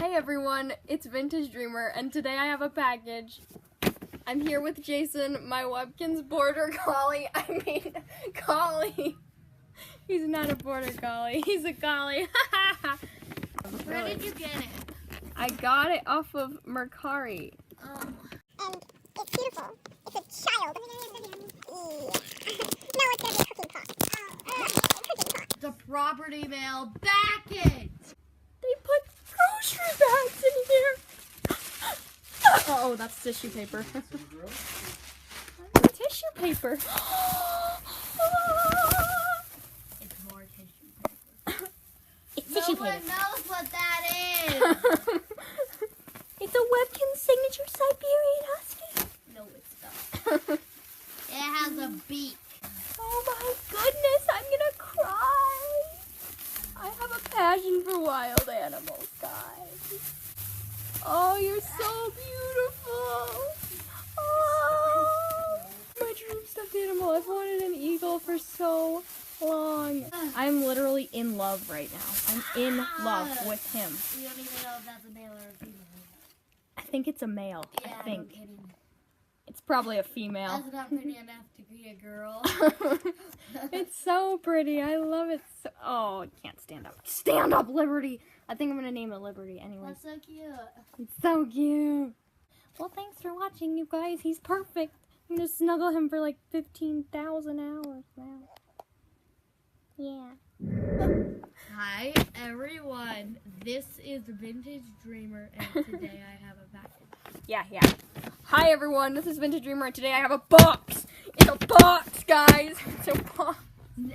Hey everyone, it's Vintage Dreamer, and today I have a package. I'm here with Jason, my Webkinz border collie. Collie. He's not a border collie, he's a collie. Where did you get it? I got it off of Mercari. Oh. And it's beautiful. It's a child. No, it's gonna be a cooking pot. Cooking pot. The property mail package! They put grocery bags in here. Oh, that's tissue paper. Tissue paper. It's more tissue paper. It's No tissue one paper. knows what that is! It's a Webkinz signature Siberian Husky. No, it's not. It has a beak. Oh my goodness, I'm gonna cry. I have a passion for wild animals, guys. Oh, you're so beautiful. Oh, my dream stuffed animal. I've wanted an eagle for so long. I'm literally in love right now. I'm in love with him. You don't even know if that's a male or a female. I think it's a male. Yeah, I think. no kidding. It's probably a female. That's not pretty enough to be a girl. It's so pretty. I love it. Oh, I can't stand up. Stand up, Liberty. I think I'm going to name it Liberty anyways. That's so cute. It's so cute. Well, thanks for watching, you guys. He's perfect. I'm going to snuggle him for like 15,000 hours now. Yeah. Hi, everyone. This is Vintage Dreamer, and today I have a package. Yeah. Hi, everyone. This is Vintage Dreamer, and today I have a box. It's a box, guys. It's a box.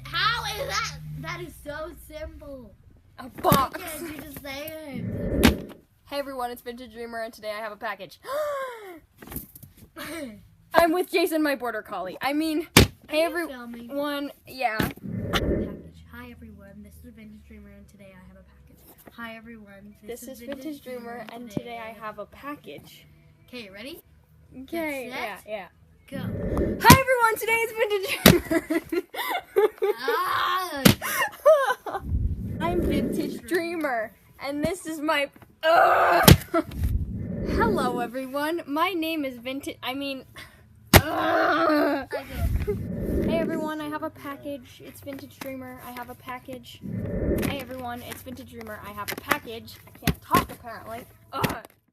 How is that? That is so simple. A box. Why can't you just say it? Hey, everyone. It's Vintage Dreamer, and today I have a package. I'm with Jason, my border collie. Hey, Filming. everyone. Yeah. Package. Hi everyone, this is Vintage Dreamer and today I have a package. Hi everyone, This is Vintage Dreamer, and today I have a package. Okay, ready? Okay, Get set. yeah. Go. Hi everyone, today is Vintage Ah! Dreamer. I'm Vintage Dreamer, and this is my... Hello everyone, my name is Hey everyone, I have a package. It's Vintage Dreamer. I have a package. Hey everyone, it's Vintage Dreamer. I have a package. I can't talk apparently.